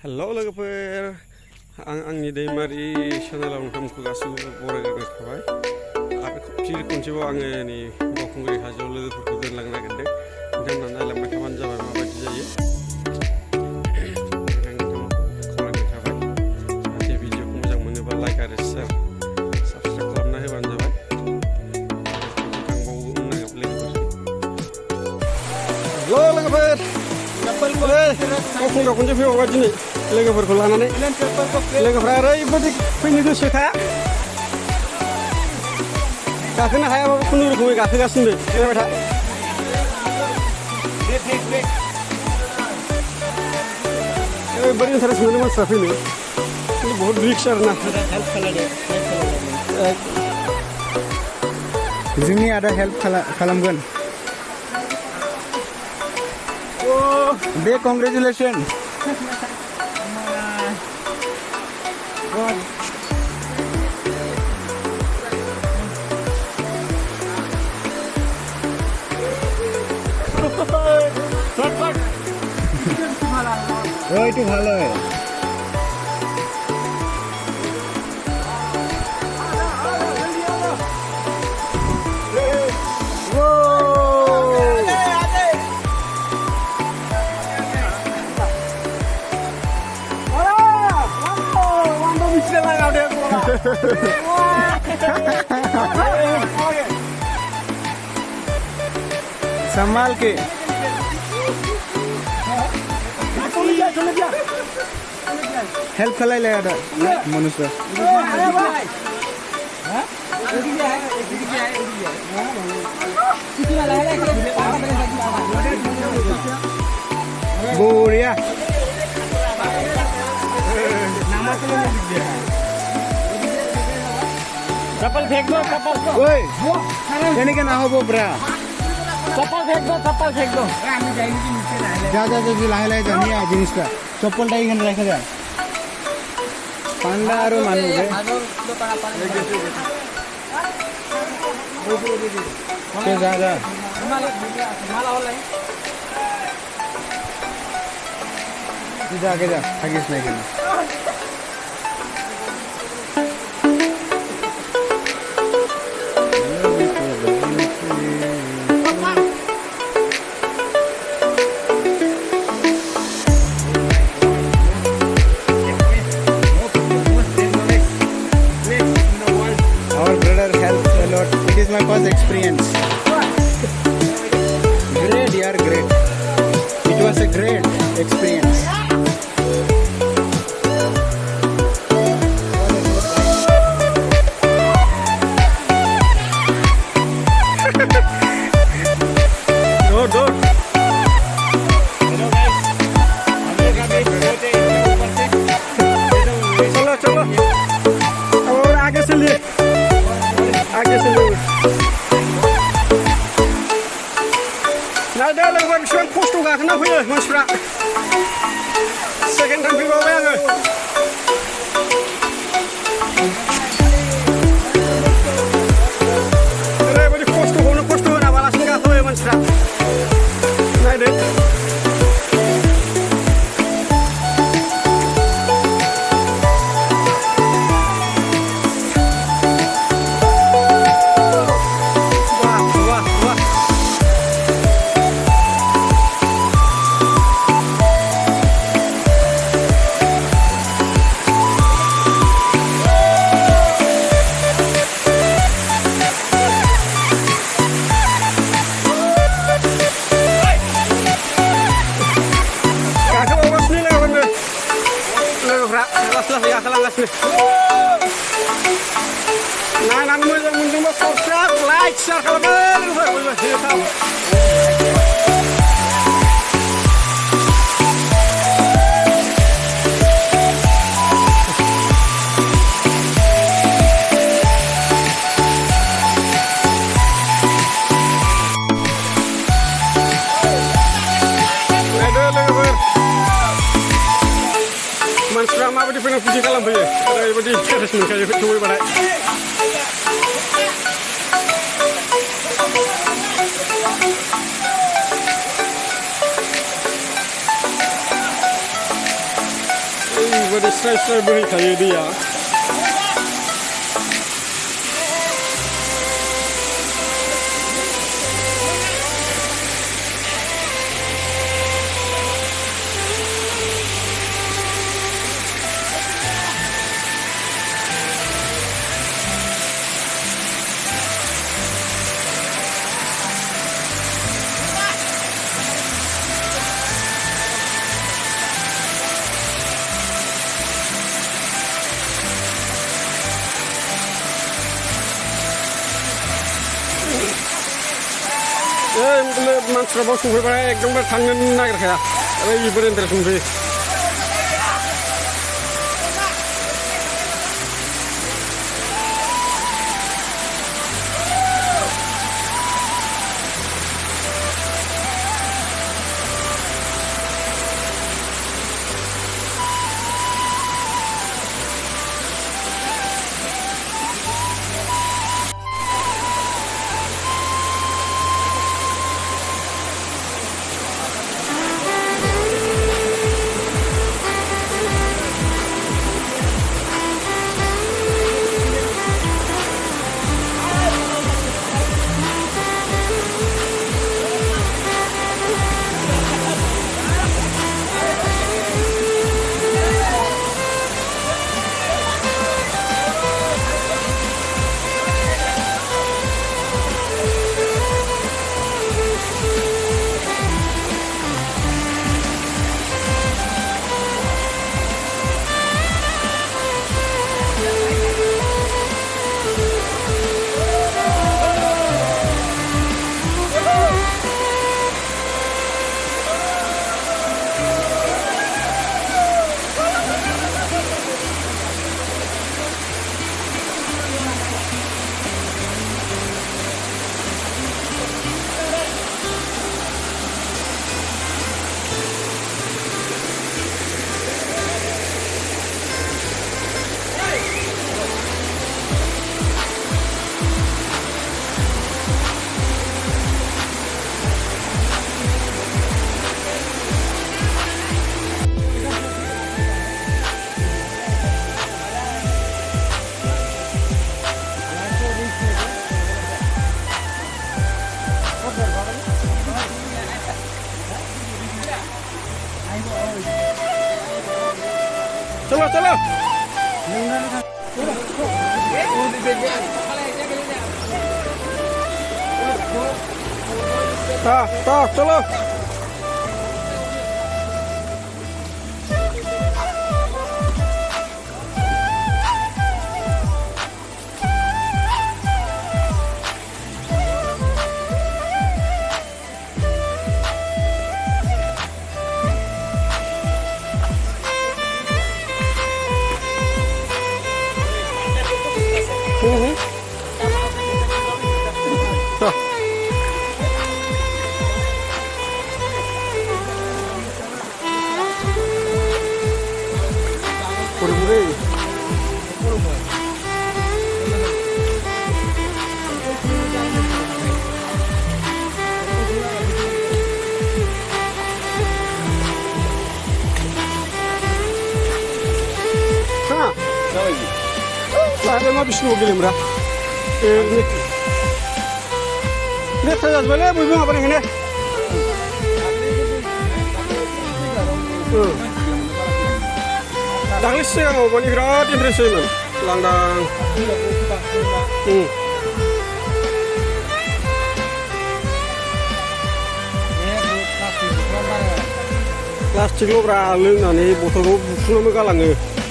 Hello लोगोफोर आंनि दैमारि चेनेलाव नोंथांमोनखौ गासिबो बरायनाय थाबाय आरो फिन खनसेबाव आङो नै बावखुंग्रि हाजोआव लोगोफोरखौ दोनलांनो नागिरदों नोंथांमोना नायलांबाय थाबानो जाबाय माबायदि जायो आं नोंथांमोनखौ खावलायनाय थाबाय जाहाथे भिडिअखौ मोजां मोनोबा लाइक आरो शेयार साबस्क्राइब खालामना होबानो जाबाय थांबावो लोगोफोर बावखुंग्रियाव खनसे फैबावबाय दिनै लोगोफोरखौ लानानै लोगोफ्रा ओरैबायदि फैनो गोसोखा गाखोनो हायाबाबो खुनुरुखुमै गाखोगासिनो फैबाय था ओरैबायदि इन्टारेस्ट मोनो मानसिफ्रा फैनो खिन्थु बहुत रिक्स आरोना जोंनि आदा हेल्प खालामगोन बे कंग्रेचुलेसन ওইটু ভালো संभाल के हेल्प खलाई ले आदा मनुष्य बढ़िया चप्पल फेंक दो चप्पल ओए यानी के ना हो बोबरा चप्पल फेंक दो जा लाहे लाहे जानी है जिनिसटा चप्पलटा एखाने रेखे जा पांडा आरो मानु के जा आगे जा থাকিস না এখানে It is my first experience. Great, yaar, great. It was a great experience. Go. चलो और आगे से लिए Nada लोगों बेसेबां खस्थ' गाखोना फैयो मानसिफ्रा सेकेन्ड टाइम फैबावबाय आङो ओरैबायदि खस्थ'खौनो खस्थ' होनाबालासिनो गाखोबाय मानसिफ्रा नायदो langsung gaखोलांगासिनो नायनानै मोजां मोनदोंबा साबस्क्राइब लाइक शेयार खालामो लोगोफोर मानसिफ्रा माबायदि फैना फुजि खालामफैयो ओरैबायदि इन्टारेस्ट मोनखायो सफैबाथाय ओरैबायदि स्राय स्राय बोहैखायो दैया मानसिफ्रा बाव संफैबाय एकदमबारे थांनो नागिरखाया ओरैबायदि इन्टारेस्ट मोनफैयो चलो चलो चलो Ada ma bir şey oldu Emrah. Ne kadar böyle bu mu bana ne? Danglis sih kan, bani berat interest man, langdang. Plastik lo bra, lưng này botol lo bukan lama galang.